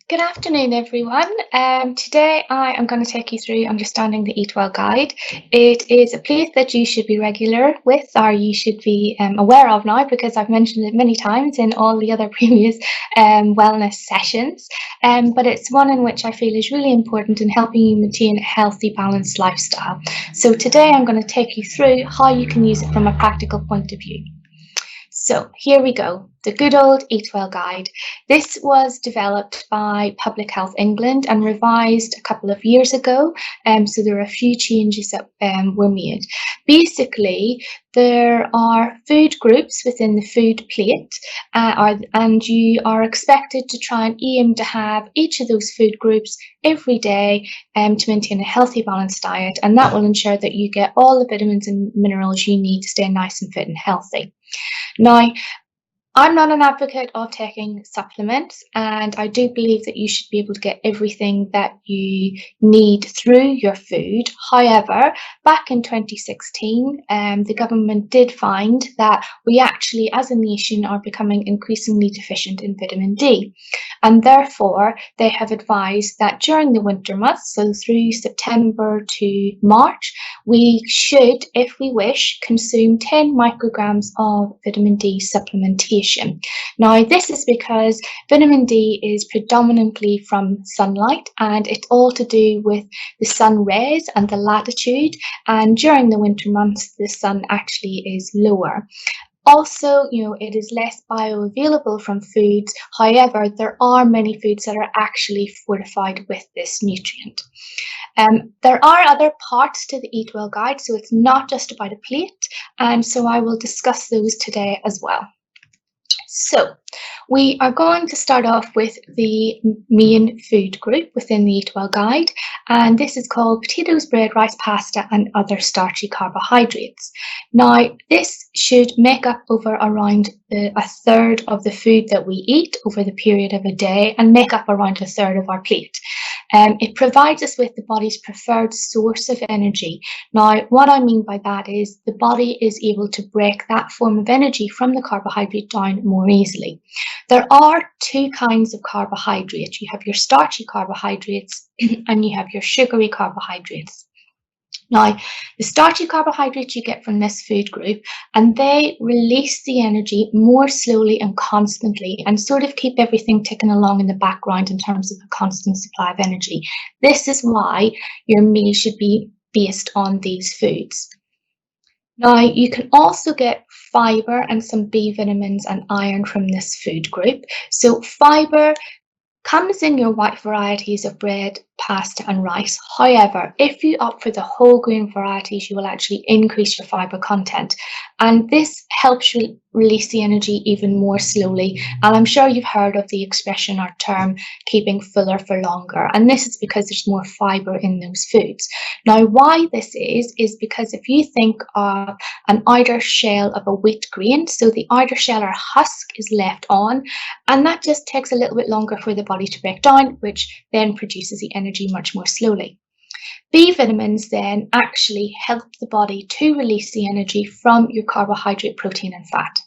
Good afternoon, everyone. Today I am going to take you through understanding the Eatwell guide. It is a place that you should be regular with, or you should be aware of now, because I've mentioned it many times in all the other previous wellness sessions. But it's one in which I feel is really important in helping you maintain a healthy, balanced lifestyle. So today I'm going to take you through how you can use it from a practical point of view. So here we go, the good old Eatwell guide. This was developed by Public Health England and revised a couple of years ago, so there are a few changes that were made. Basically, there are food groups within the food plate, and you are expected to try and aim to have each of those food groups every day to maintain a healthy, balanced diet, and that will ensure that you get all the vitamins and minerals you need to stay nice and fit and healthy. Now, I'm not an advocate of taking supplements, and I do believe that you should be able to get everything that you need through your food. However, back in 2016, the government did find that we actually, as a nation, are becoming increasingly deficient in vitamin D. And therefore, they have advised that during the winter months, so through September to March, we should, if we wish, consume 10 micrograms of vitamin D supplementation. Now, this is because vitamin D is predominantly from sunlight, and it's all to do with the sun rays and the latitude, and during the winter months the sun actually is lower. Also, it is less bioavailable from foods. However, there are many foods that are actually fortified with this nutrient. There are other parts to the Eatwell guide, so it's not just about a plate, and so I will discuss those today as well. So we are going to start off with the main food group within the Eatwell guide, and this is called potatoes, bread, rice, pasta, and other starchy carbohydrates. Now, this should make up over around a third of the food that we eat over the period of a day and make up around a third of our plate. It provides us with the body's preferred source of energy. Now, what I mean by that is the body is able to break that form of energy from the carbohydrate down more easily. There are two kinds of carbohydrates. You have your starchy carbohydrates and you have your sugary carbohydrates. Now, the starchy carbohydrates you get from this food group, and they release the energy more slowly and constantly and sort of keep everything ticking along in the background in terms of a constant supply of energy. This is why your meal should be based on these foods. Now, you can also get fiber and some B vitamins and iron from this food group. So fiber comes in your white varieties of bread, pasta and rice. However, if you opt for the whole grain varieties, you will actually increase your fiber content, and this helps you release the energy even more slowly. And I'm sure you've heard of the expression or term keeping fuller for longer, and this is because there's more fiber in those foods. Now, why this is because if you think of an outer shell of a wheat grain, so the outer shell or husk is left on, and that just takes a little bit longer for the body to break down, which then produces the energy much more slowly. B vitamins then actually help the body to release the energy from your carbohydrate, protein and fat.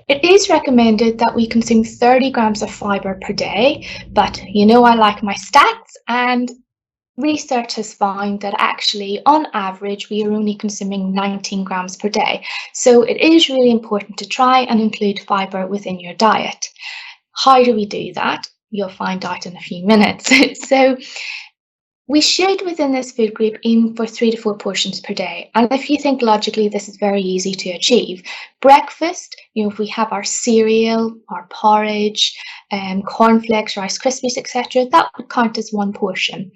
It is recommended that we consume 30 grams of fiber per day, but I like my stats, and research has found that actually on average we are only consuming 19 grams per day. So it is really important to try and include fiber within your diet. How do we do that? You'll find out in a few minutes. So we should, within this food group, aim for 3 to 4 portions per day. And if you think logically, this is very easy to achieve. Breakfast, if we have our cereal, our porridge, cornflakes, Rice Krispies, etc., that would count as 1 portion.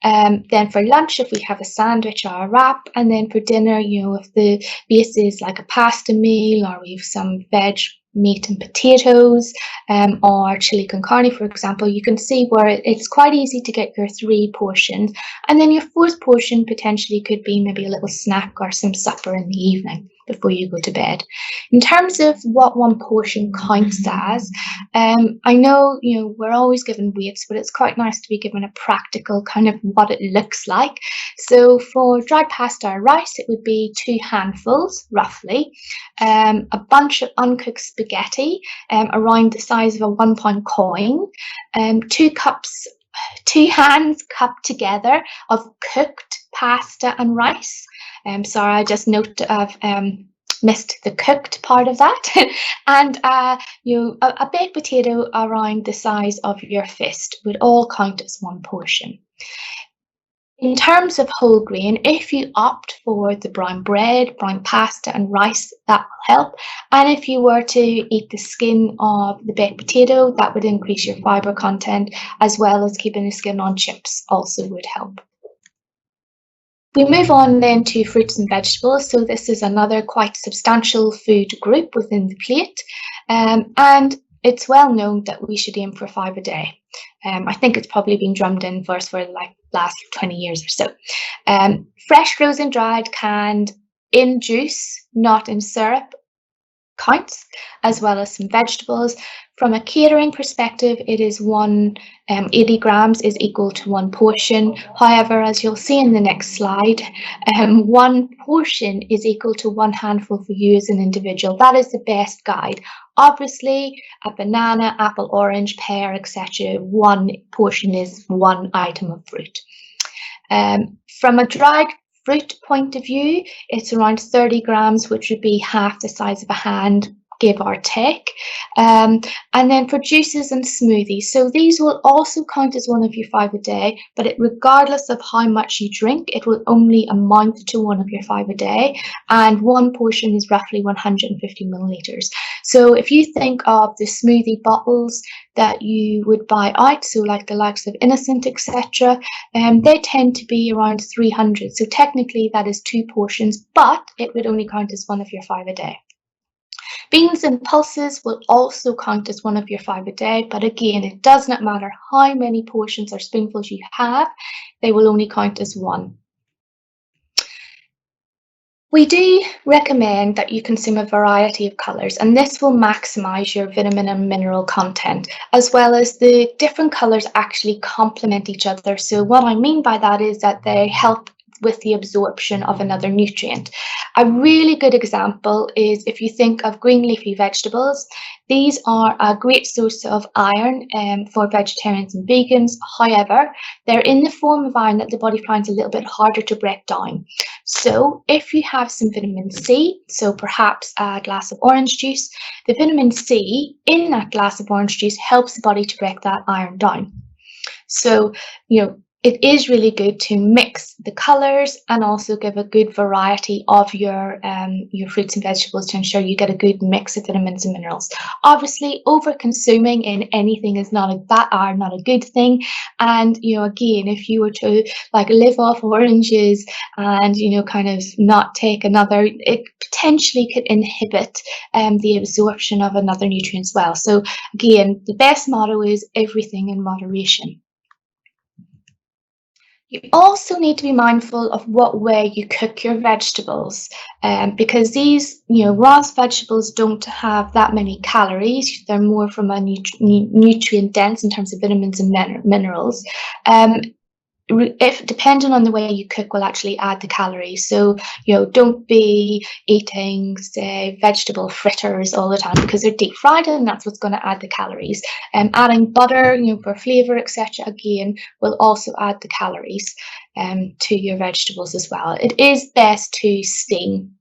Then for lunch, if we have a sandwich or a wrap, and then for dinner, if the base is like a pasta meal, or we have some veg, meat and potatoes, or chili con carne, for example, you can see where it's quite easy to get your 3 portions, and then your 4th portion potentially could be maybe a little snack or some supper in the evening. before you go to bed. In terms of what one portion counts as, I know, we're always given weights, but it's quite nice to be given a practical kind of what it looks like. So for dried pasta or rice, it would be 2 handfuls, roughly. A bunch of uncooked spaghetti, around the size of a £1 coin. 2 hands cupped together of cooked pasta and rice. Sorry, I just noted I've missed the cooked part of that. And a baked potato around the size of your fist would all count as one portion. In terms of whole grain, if you opt for the brown bread, brown pasta and rice, that will help. And if you were to eat the skin of the baked potato, that would increase your fibre content, as well as keeping the skin on chips also would help. We move on then to fruits and vegetables. So this is another quite substantial food group within the plate. And it's well known that we should aim for 5 a day. I think it's probably been drummed in for us for like last 20 years or so. Fresh, frozen, dried, canned, in juice, not in syrup, counts, as well as some vegetables. From a catering perspective, it is 80 grams is equal to 1 portion. However, as you'll see in the next slide, 1 portion is equal to 1 handful for you as an individual. That is the best guide. Obviously, a banana, apple, orange, pear, etc., 1 portion is 1 item of fruit. From a dried fruit point of view, it's around 30 grams, which would be half the size of a hand, give or take. And then for juices and smoothies, so these will also count as one of your 5 a day, but regardless of how much you drink, it will only amount to one of your 5 a day, and 1 portion is roughly 150 milliliters. So if you think of the smoothie bottles that you would buy out, so like the likes of Innocent, etc., they tend to be around 300. So technically that is 2 portions, but it would only count as one of your 5 a day. Beans and pulses will also count as one of your 5 a day, but again, it does not matter how many portions or spoonfuls you have, they will only count as 1. We do recommend that you consume a variety of colours, and this will maximise your vitamin and mineral content, as well as the different colours actually complement each other. So what I mean by that is that they help with the absorption of another nutrient. A really good example is if you think of green leafy vegetables. These are a great source of iron for vegetarians and vegans. However, they're in the form of iron that the body finds a little bit harder to break down. So if you have some vitamin C, so perhaps a glass of orange juice, the vitamin C in that glass of orange juice helps the body to break that iron down. So, it is really good to mix the colours and also give a good variety of your fruits and vegetables to ensure you get a good mix of vitamins and minerals. Obviously, over-consuming in anything is not a good thing. And again, if you were to like live off oranges and kind of not take another, it potentially could inhibit the absorption of another nutrient as well. So again, the best motto is everything in moderation. You also need to be mindful of what way you cook your vegetables, because these, raw vegetables don't have that many calories. They're more from a nutrient dense in terms of vitamins and minerals. If depending on the way you cook will actually add the calories. So don't be eating, say, vegetable fritters all the time because they're deep fried and that's what's going to add the calories. Adding butter for flavor, etc., again will also add the calories to your vegetables as well. It is best to steam.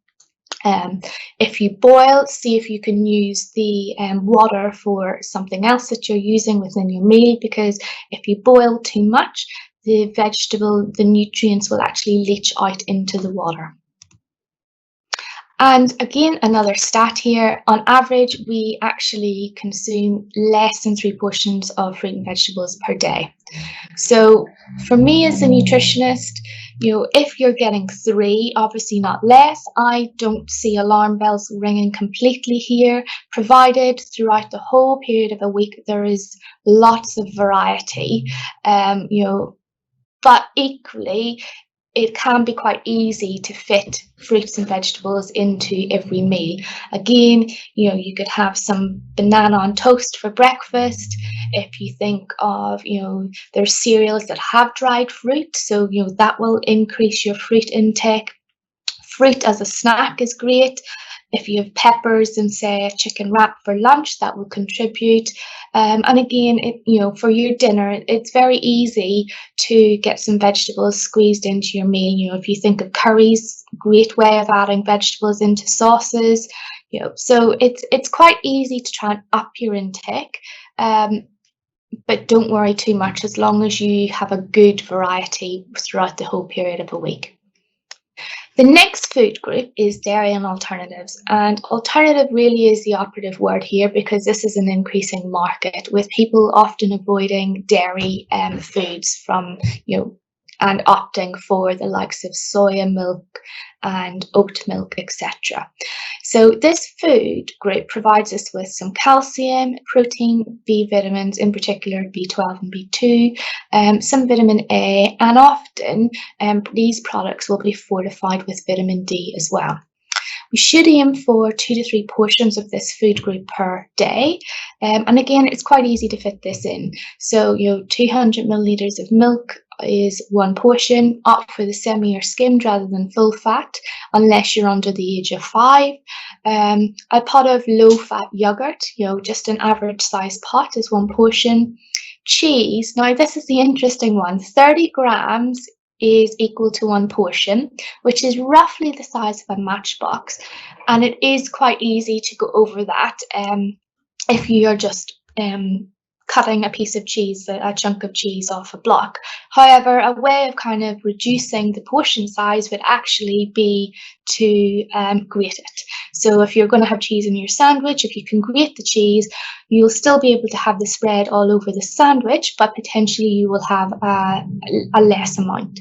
If you boil, see if you can use the water for something else that you're using within your meal, because if you boil too much, the nutrients will actually leach out into the water. And again, another stat here, on average, we actually consume less than 3 portions of fruit and vegetables per day. So for me as a nutritionist, if you're getting 3, obviously not less, I don't see alarm bells ringing completely here, provided throughout the whole period of a week there is lots of variety, but equally, it can be quite easy to fit fruits and vegetables into every meal. Again, you could have some banana on toast for breakfast. If you think of, there's cereals that have dried fruit, so that will increase your fruit intake. Fruit as a snack is great. If you have peppers and say a chicken wrap for lunch, that will contribute. And again, for your dinner, it's very easy to get some vegetables squeezed into your meal. If you think of curries, great way of adding vegetables into sauces. So it's quite easy to try and up your intake. But don't worry too much as long as you have a good variety throughout the whole period of a week. The next food group is dairy and alternatives, and alternative really is the operative word here because this is an increasing market with people often avoiding dairy foods from, and opting for the likes of soya milk and oat milk, etc. So this food group provides us with some calcium, protein, B vitamins, in particular B12 and B2, some vitamin A, and often these products will be fortified with vitamin D as well. We should aim for 2 to 3 portions of this food group per day. And again, it's quite easy to fit this in. So, 200 milliliters of milk is 1 portion. Opt for the semi or skimmed rather than full fat, unless you're under the age of 5. A pot of low-fat yogurt, just an average size pot is 1 portion. Cheese, now this is the interesting one, 30 grams is equal to 1 portion, which is roughly the size of a matchbox, and it is quite easy to go over that if you are just cutting a piece of cheese, a chunk of cheese off a block. However, a way of kind of reducing the portion size would actually be to grate it. So if you're going to have cheese in your sandwich, if you can grate the cheese, you'll still be able to have the spread all over the sandwich, but potentially you will have a less amount.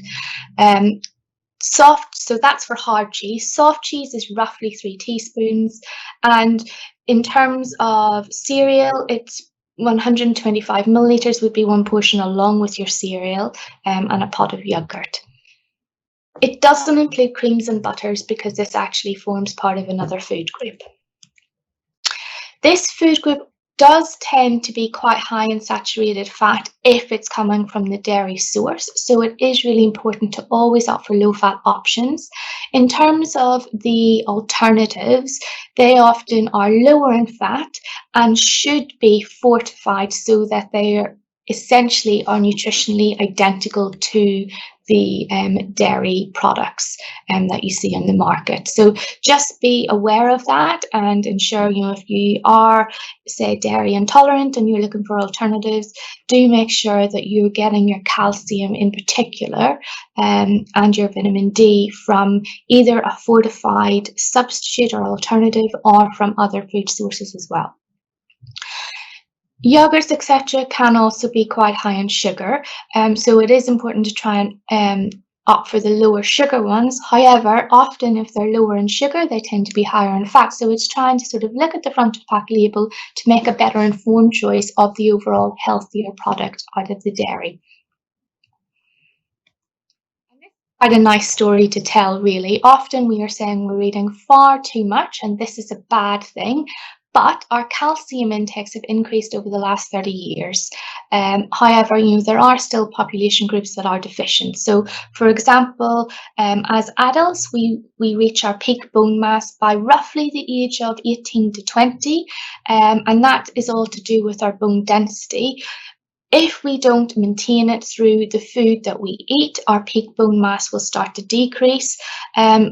Soft, so that's for hard cheese. Soft cheese is roughly 3 teaspoons. And in terms of cereal, it's 125 milliliters would be 1 portion along with your cereal and a pot of yogurt. It doesn't include creams and butters because this actually forms part of another food group. This food group does tend to be quite high in saturated fat if it's coming from the dairy source. So it is really important to always opt for low-fat options. In terms of the alternatives, they often are lower in fat and should be fortified so that they are essentially are nutritionally identical to the dairy products that you see on the market. So just be aware of that and ensure, if you are, say, dairy intolerant and you're looking for alternatives, do make sure that you're getting your calcium in particular and your vitamin D from either a fortified substitute or alternative or from other food sources as well. Yogurts, etc., can also be quite high in sugar, so it is important to try and opt for the lower sugar ones. However, often if they're lower in sugar, they tend to be higher in fat. So it's trying to sort of look at the front of pack label to make a better informed choice of the overall healthier product out of the dairy. Quite a nice story to tell, really. Often we are saying we're eating far too much, and this is a bad thing. But our calcium intakes have increased over the last 30 years. However, there are still population groups that are deficient. So, for example, as adults, we reach our peak bone mass by roughly the age of 18 to 20, and that is all to do with our bone density. If we don't maintain it through the food that we eat, our peak bone mass will start to decrease,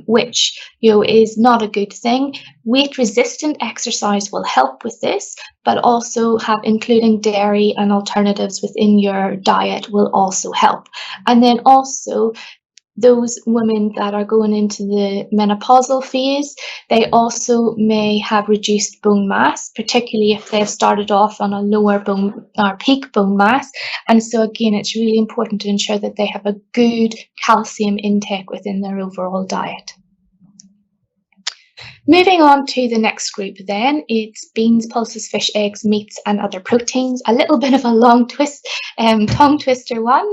which is not a good thing. Weight-resistant exercise will help with this, but also including dairy and alternatives within your diet will also help. And then also, those women that are going into the menopausal phase, they also may have reduced bone mass, particularly if they've started off on a lower peak bone mass. And so again, it's really important to ensure that they have a good calcium intake within their overall diet. Moving on to the next group then, it's beans, pulses, fish, eggs, meats and other proteins. A little bit of a long tongue twister one,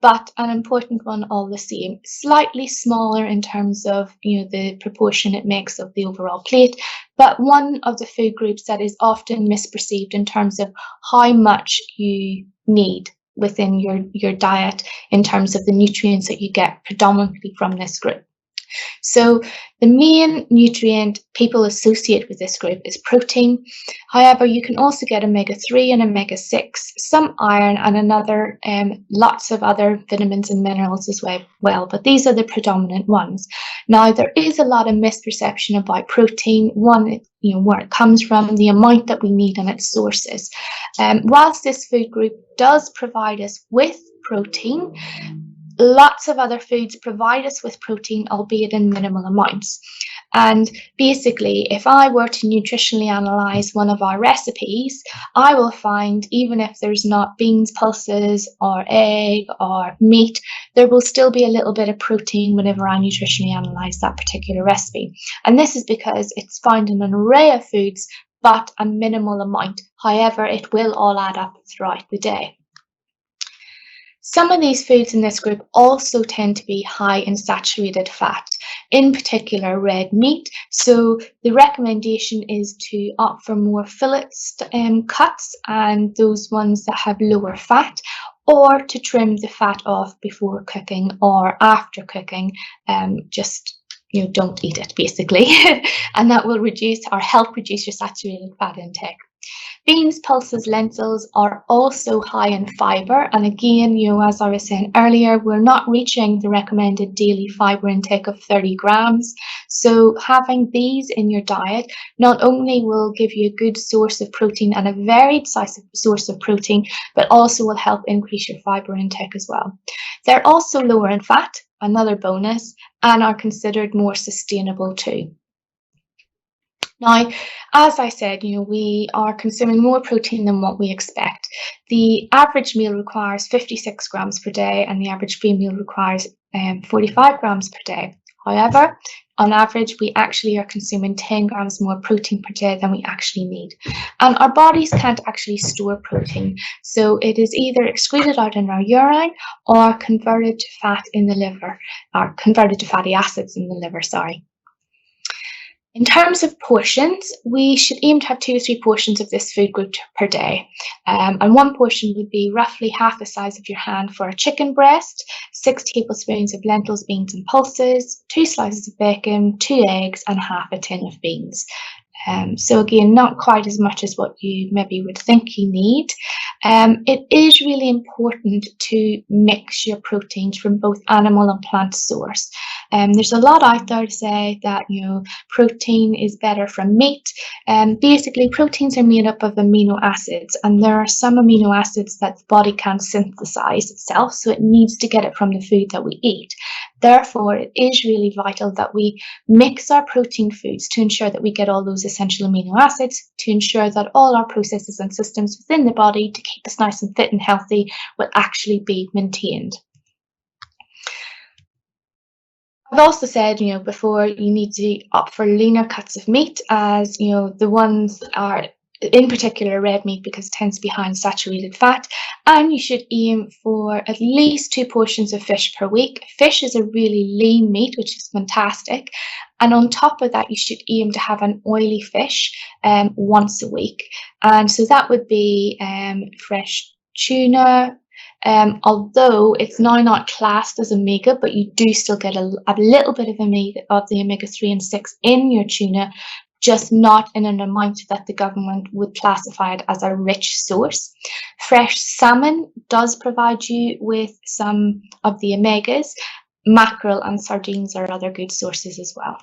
but an important one all the same. Slightly smaller in terms of, the proportion it makes of the overall plate, but one of the food groups that is often misperceived in terms of how much you need within your diet in terms of the nutrients that you get predominantly from this group. So the main nutrient people associate with this group is protein. However, you can also get omega-3 and omega-6, some iron, and lots of other vitamins and minerals as well, but these are the predominant ones. Now, there is a lot of misperception about protein. One, where it comes from, the amount that we need, and its sources. Whilst this food group does provide us with protein, lots of other foods provide us with protein, albeit in minimal amounts. And basically, if I were to nutritionally analyze one of our recipes, I will find, even if there's not beans pulses or egg or meat, there will still be a little bit of protein whenever I nutritionally analyze that particular recipe. And this is because it's found in an array of foods, but a minimal amount. However, it will all add up throughout the day. Some of these foods in this group also tend to be high in saturated fat, in particular red meat. So the recommendation is to opt for more fillet cuts and those ones that have lower fat, or to trim the fat off before cooking or after cooking. Just don't eat it, basically, and that will help reduce your saturated fat intake. Beans, pulses, lentils are also high in fibre, and again, as I was saying earlier, we're not reaching the recommended daily fibre intake of 30 grams. So having these in your diet not only will give you a good source of protein and a varied source of protein, but also will help increase your fibre intake as well. They're also lower in fat, another bonus, and are considered more sustainable too. Now, as I said, we are consuming more protein than what we expect. The average meal requires 56 grams per day, and the average free meal requires 45 grams per day. However, on average, we actually are consuming 10 grams more protein per day than we actually need. And our bodies can't actually store protein, so it is either excreted out in our urine or converted to fat in the liver, or converted to fatty acids in the liver, sorry. In terms of portions, we should aim to have 2 to 3 portions of this food group per day. And one portion would be roughly half the size of your hand for a chicken breast, 6 tablespoons of lentils, beans and pulses, 2 slices of bacon, 2 eggs and half a tin of beans. So again, not quite as much as what you maybe would think you need. It is really important to mix your proteins from both animal and plant source. There's a lot out there to say that protein is better from meat. Basically, proteins are made up of amino acids, and there are some amino acids that the body can't synthesize itself, so it needs to get it from the food that we eat. Therefore, it is really vital that we mix our protein foods to ensure that we get all those essential amino acids, to ensure that all our processes and systems within the body to keep us nice and fit and healthy will actually be maintained. I've also said, before, you need to opt for leaner cuts of meat, as the ones are in particular red meat, because it tends to be high in saturated fat, and you should aim for at least 2 portions of fish per week. Fish is a really lean meat, which is fantastic, and on top of that you should aim to have an oily fish once a week, and so that would be fresh tuna. Although it's now not classed as omega, but you do still get a little bit of the omega-3 and 6 in your tuna, just not in an amount that the government would classify it as a rich source. Fresh salmon does provide you with some of the omegas. Mackerel and sardines are other good sources as well.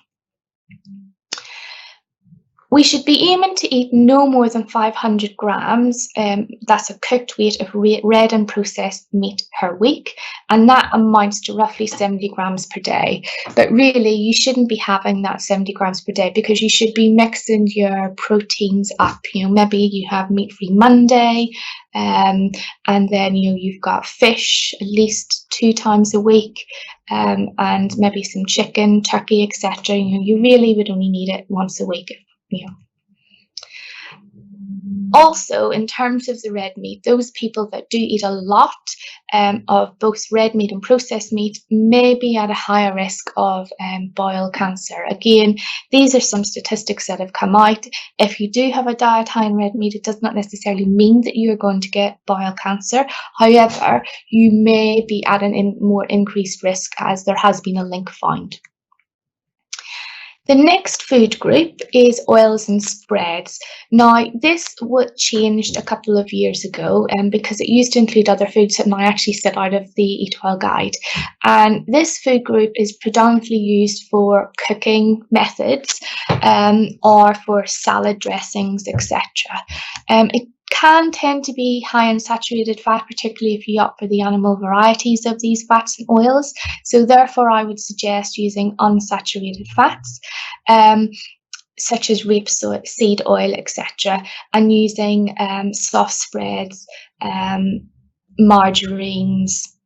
We should be aiming to eat no more than 500 grams, that's a cooked weight of red and processed meat per week, and that amounts to roughly 70 grams per day. But really, you shouldn't be having that 70 grams per day, because you should be mixing your proteins up. Maybe you have meat-free Monday, and then you've got fish at least 2 times a week, and maybe some chicken, turkey, etc. You really would only need it once a week. Also, in terms of the red meat, those people that do eat a lot of both red meat and processed meat may be at a higher risk of bowel cancer. Again, these are some statistics that have come out. If you do have a diet high in red meat, it does not necessarily mean that you're going to get bowel cancer. However, you may be at an more increased risk, as there has been a link found. The next food group is oils and spreads. Now, this was changed a couple of years ago because it used to include other foods that now actually sit out of the Eatwell guide. And this food group is predominantly used for cooking methods or for salad dressings, etc. It can tend to be high in saturated fat, particularly if you opt for the animal varieties of these fats and oils. So therefore, I would suggest using unsaturated fats, such as rapeseed oil, etc., and using soft spreads, margarines,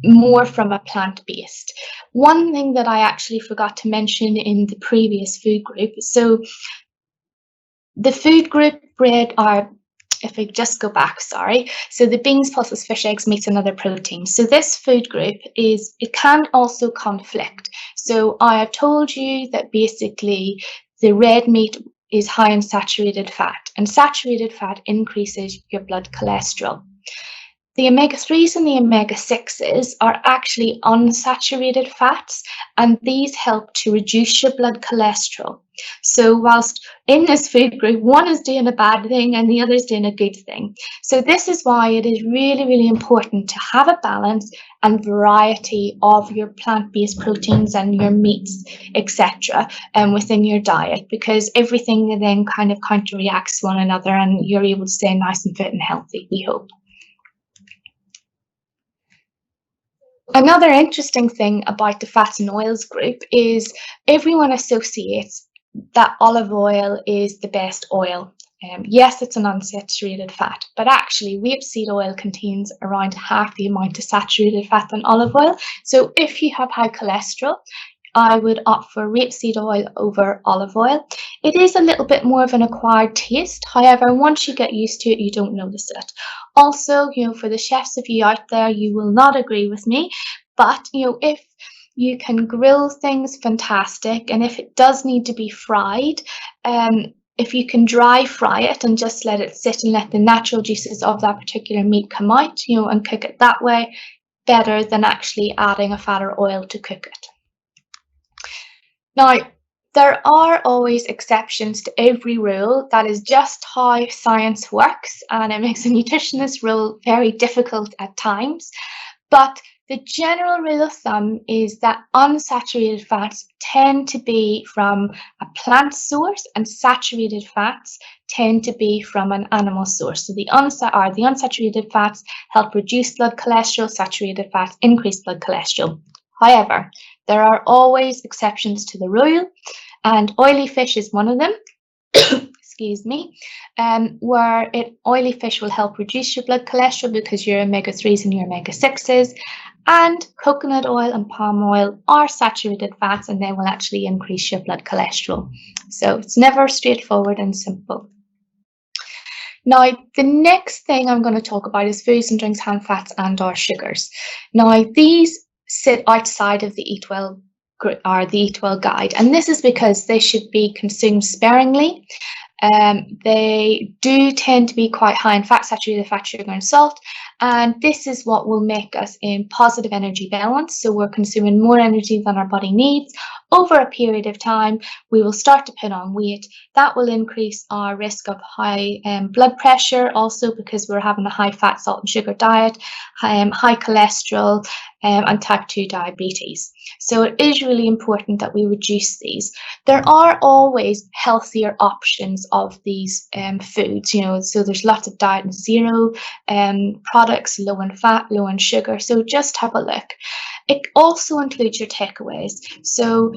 more from a plant-based. One thing that I actually forgot to mention in the previous food group, so the food group bread are, if I just go back, sorry. So the beans, pulses, fish, eggs, meats, and other proteins. So this food group it can also conflict. So I have told you that basically the red meat is high in saturated fat, and saturated fat increases your blood cholesterol. The omega-3s and the omega-6s are actually unsaturated fats, and these help to reduce your blood cholesterol. So whilst in this food group, one is doing a bad thing and the other is doing a good thing. So this is why it is really, really important to have a balance and variety of your plant-based proteins and your meats, etc., within your diet, because everything then kind of counteracts one another and you're able to stay nice and fit and healthy, we hope. Another interesting thing about the fats and oils group is everyone associates that olive oil is the best oil. Yes, it's an unsaturated fat, but actually rapeseed oil contains around half the amount of saturated fat than olive oil. So if you have high cholesterol, I would opt for rapeseed oil over olive oil. It is a little bit more of an acquired taste. However, once you get used to it, you don't notice it. Also, for the chefs of you out there, you will not agree with me, but if you can grill things, fantastic. And if it does need to be fried, if you can dry fry it and just let it sit and let the natural juices of that particular meat come out, and cook it that way, better than actually adding a fat or oil to cook it. Now, there are always exceptions to every rule. That is just how science works, and it makes a nutritionist rule very difficult at times. But the general rule of thumb is that unsaturated fats tend to be from a plant source and saturated fats tend to be from an animal source. So the unsaturated fats help reduce blood cholesterol, saturated fats increase blood cholesterol. However, there are always exceptions to the rule, and oily fish is one of them. Excuse me, where oily fish will help reduce your blood cholesterol because your omega-3s and your omega-6s, and coconut oil and palm oil are saturated fats and they will actually increase your blood cholesterol. So it's never straightforward and simple. Now, the next thing I'm going to talk about is foods and drinks, hand fats and or sugars. Now, these sit outside of the Eatwell guide, and this is because they should be consumed sparingly. They do tend to be quite high in fat, saturated fat, sugar, and salt, and this is what will make us in positive energy balance. So we're consuming more energy than our body needs. Over a period of time, we will start to put on weight. That will increase our risk of high blood pressure, also because we're having a high fat, salt, and sugar diet, high cholesterol, and type 2 diabetes. So it is really important that we reduce these. There are always healthier options of these foods, so there's lots of diet and zero products, low in fat, low in sugar. So just have a look. It also includes your takeaways. So,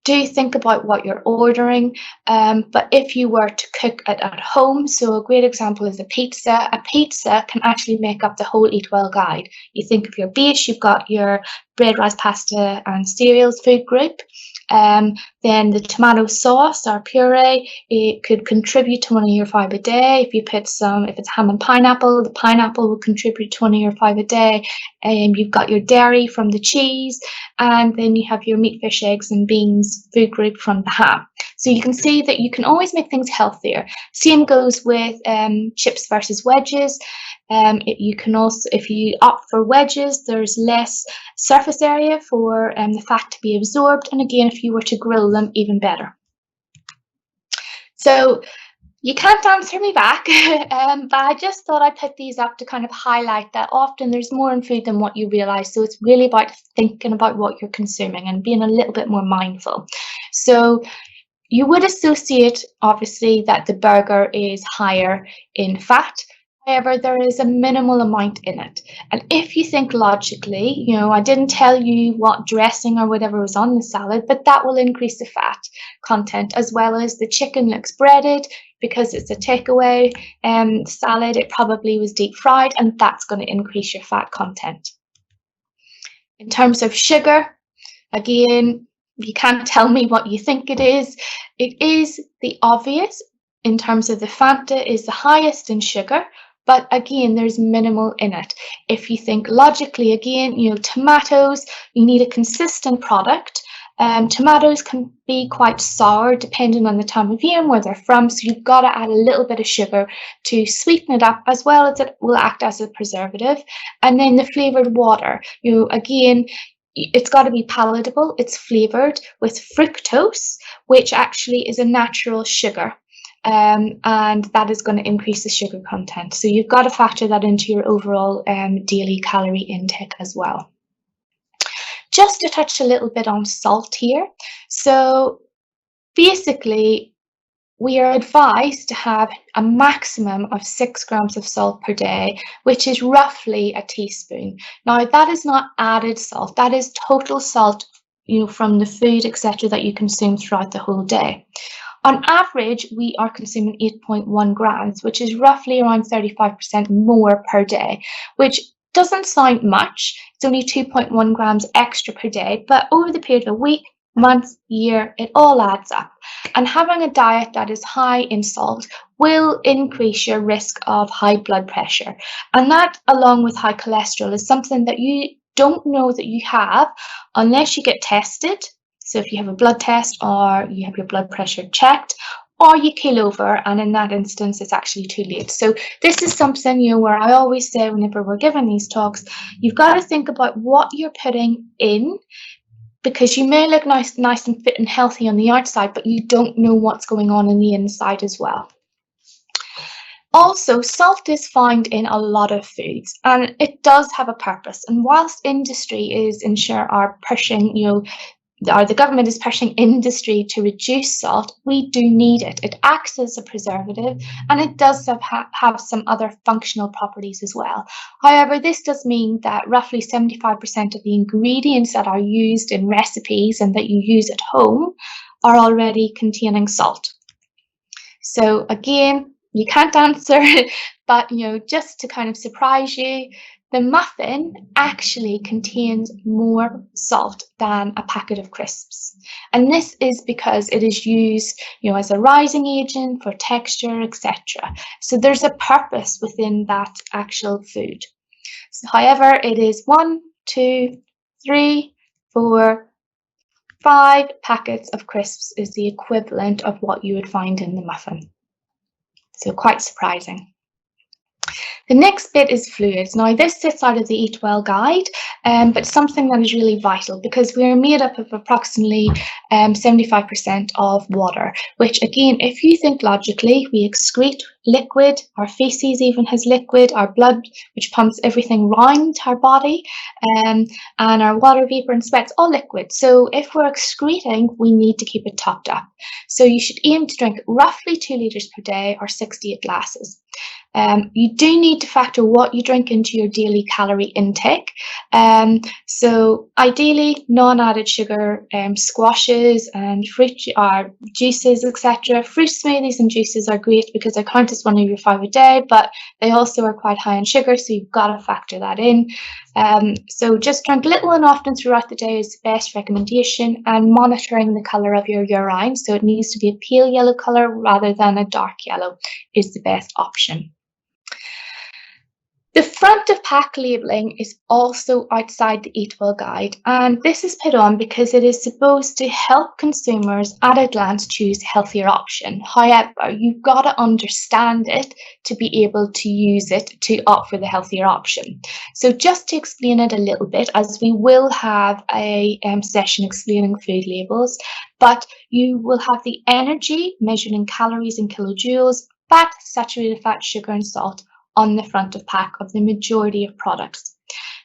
do think about what you're ordering, but if you were to cook it at home, so a great example is a pizza can actually make up the whole Eatwell guide. You think of your base, you've got your bread, rice, pasta and cereals food group. Then the tomato sauce or puree, it could contribute to 1 of your 5 a day. If you put if it's ham and pineapple, the pineapple will contribute to 1 of your 5 a day. You've got your dairy from the cheese, and then you have your meat, fish, eggs and beans food group from the ham. So you can see that you can always make things healthier. Same goes with chips versus wedges. You can also, if you opt for wedges, there's less surface area for the fat to be absorbed, and again, if you were to grill them, even better. So you can't answer me back, but I just thought I'd put these up to kind of highlight that often there's more in food than what you realise. So it's really about thinking about what you're consuming and being a little bit more mindful. So you would associate, obviously, that the burger is higher in fat. However, there is a minimal amount in it. And if you think logically, I didn't tell you what dressing or whatever was on the salad, but that will increase the fat content, as well as the chicken looks breaded because it's a takeaway salad. It probably was deep fried, and that's going to increase your fat content. In terms of sugar, again, you can't tell me what you think it is. It is the obvious in terms of the Fanta is the highest in sugar, but again, there's minimal in it. If you think logically, again, tomatoes, you need a consistent product. Tomatoes can be quite sour depending on the time of year and where they're from, so you've got to add a little bit of sugar to sweeten it up, as well as it will act as a preservative. And then the flavoured water, again, it's got to be palatable. It's flavoured with fructose, which actually is a natural sugar. And that is going to increase the sugar content. So you've got to factor that into your overall daily calorie intake as well. Just to touch a little bit on salt here. So basically, we are advised to have a maximum of 6 grams of salt per day, which is roughly a teaspoon. Now, that is not added salt. That is total salt, from the food, etc., that you consume throughout the whole day. On average, we are consuming 8.1 grams, which is roughly around 35% more per day, which doesn't sound much. It's only 2.1 grams extra per day, but over the period of a week, month, year, it all adds up. And having a diet that is high in salt will increase your risk of high blood pressure. And that, along with high cholesterol, is something that you don't know that you have unless you get tested. So if you have a blood test or you have your blood pressure checked, or you keel over, and in that instance, it's actually too late. So this is something, where I always say whenever we're giving these talks, you've got to think about what you're putting in, because you may look nice and fit and healthy on the outside, but you don't know what's going on in the inside as well. Also, salt is found in a lot of foods, and it does have a purpose. And whilst industry is pushing, the government is pushing industry to reduce salt, we do need it. It acts as a preservative, and it does have some other functional properties as well. However, this does mean that roughly 75% of the ingredients that are used in recipes and that you use at home are already containing salt. So again, you can't answer, but just to kind of surprise you, the muffin actually contains more salt than a packet of crisps. And this is because it is used, as a rising agent for texture, etc. So there's a purpose within that actual food. So, however, it is 1, 2, 3, 4, 5 packets of crisps is the equivalent of what you would find in the muffin. So quite surprising. The next bit is fluids. Now, this sits out of the Eatwell guide, but something that is really vital, because we are made up of approximately 75% of water, which again, if you think logically, we excrete liquid, our feces even has liquid, our blood, which pumps everything round our body, and our water vapor and sweat's all liquid. So if we're excreting, we need to keep it topped up. So you should aim to drink roughly 2 litres per day, or 68 glasses. You do need to factor what you drink into your daily calorie intake. So ideally, non-added sugar squashes and fruit juices, etc. Fruit smoothies and juices are great because they count as as one of your 5 a day, but they also are quite high in sugar, so you've got to factor that in. So just drink little and often throughout the day is the best recommendation, and monitoring the colour of your urine, so it needs to be a pale yellow colour rather than a dark yellow, is the best option. The front of pack labelling is also outside the Eatwell guide, and this is put on because it is supposed to help consumers at a glance choose a healthier option. However, you've got to understand it to be able to use it to opt for the healthier option. So just to explain it a little bit, as we will have a session explaining food labels, but you will have the energy measured in calories and kilojoules, fat, saturated fat, sugar and salt on the front of pack of the majority of products.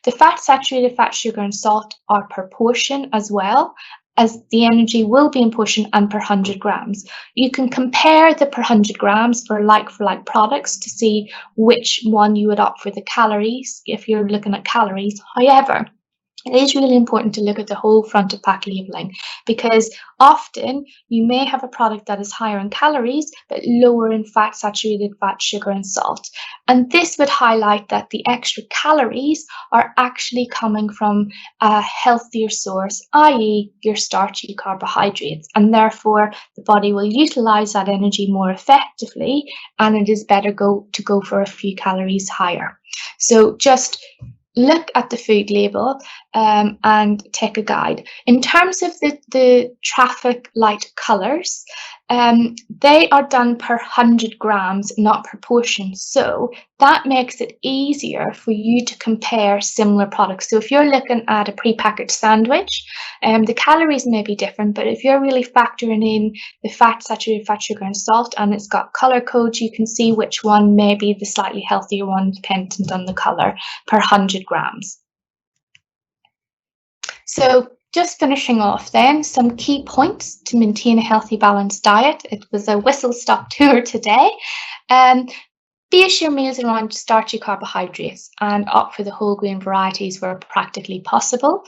The fat, saturated fat, sugar and salt are per portion as well, as the energy will be in portion and per 100 grams. You can compare the per 100 grams for like products to see which one you would opt for the calories if you're looking at calories. However, it is really important to look at the whole front of pack labelling, because often you may have a product that is higher in calories but lower in fat, saturated fat, sugar and salt. And this would highlight that the extra calories are actually coming from a healthier source, i.e. your starchy carbohydrates, and therefore the body will utilise that energy more effectively, and it is better to go for a few calories higher. So just look at the food label and take a guide. In terms of the traffic light colours, they are done per 100 grams, not per portion. So that makes it easier for you to compare similar products. So if you're looking at a prepackaged sandwich, the calories may be different, but if you're really factoring in the fat, saturated fat, sugar and salt, and it's got colour codes, you can see which one may be the slightly healthier one dependent on the colour per 100 grams. So just finishing off then, some key points to maintain a healthy balanced diet. It was a whistle-stop tour today. Base your meals around starchy carbohydrates and opt for the whole grain varieties where practically possible.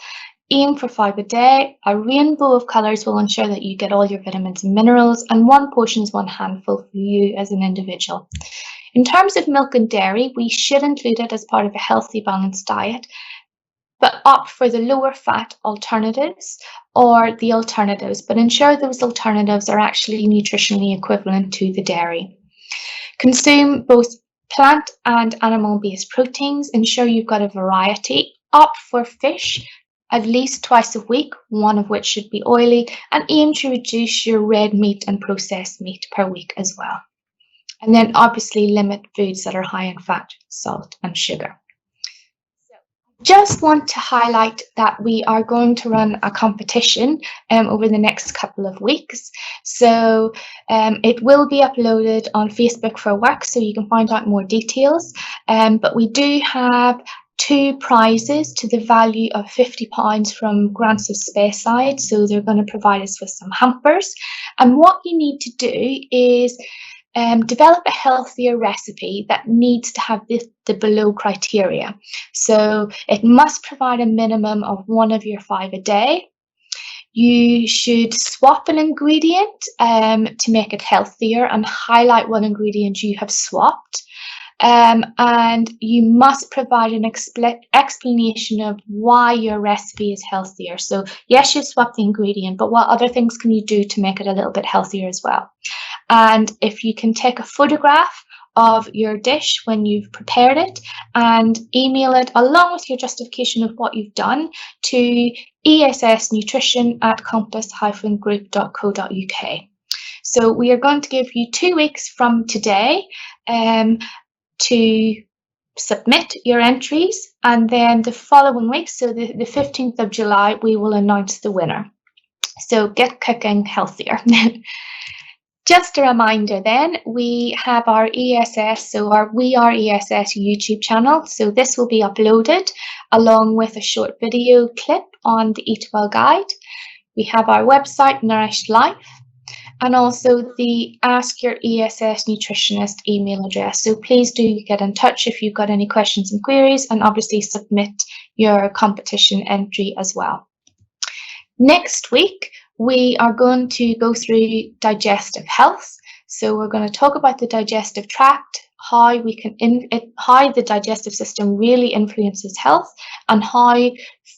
Aim for 5 a day. A rainbow of colours will ensure that you get all your vitamins and minerals, and one portion is one handful for you as an individual. In terms of milk and dairy, we should include it as part of a healthy balanced diet, but opt for the lower fat alternatives or the alternatives, but ensure those alternatives are actually nutritionally equivalent to the dairy. Consume both plant and animal-based proteins. Ensure you've got a variety. Opt for fish at least twice a week, one of which should be oily, and aim to reduce your red meat and processed meat per week as well. And then obviously limit foods that are high in fat, salt and sugar. Just want to highlight that we are going to run a competition over the next couple of weeks. So it will be uploaded on Facebook for work, so you can find out more details. But we do have 2 prizes to the value of £50 from Grants of Speyside. So they're going to provide us with some hampers. And what you need to do is develop a healthier recipe that needs to have the below criteria. So it must provide a minimum of 1 of your 5 a day. You should swap an ingredient to make it healthier and highlight what ingredient you have swapped. And you must provide an explanation of why your recipe is healthier. So yes, you've swapped the ingredient, but what other things can you do to make it a little bit healthier as well? And if you can take a photograph of your dish when you've prepared it and email it along with your justification of what you've done to essnutrition@compass-group.co.uk. So we are going to give you 2 weeks from today to submit your entries, and then the following week, so the 15th of July, we will announce the winner. So get cooking healthier. Just a reminder then, we have our ESS, so our We Are ESS YouTube channel. So this will be uploaded along with a short video clip on the Eatwell guide. We have our website, Nourished Life, and also the Ask Your ESS Nutritionist email address. So please do get in touch if you've got any questions and queries, and obviously submit your competition entry as well. Next week, we are going to go through digestive health. So we're going to talk about the digestive tract, how we can how the digestive system really influences health, and how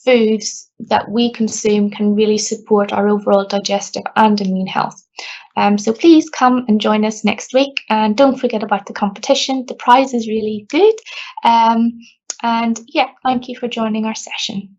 foods that we consume can really support our overall digestive and immune health. So please come and join us next week, and don't forget about the competition. The prize is really good. And yeah, thank you for joining our session.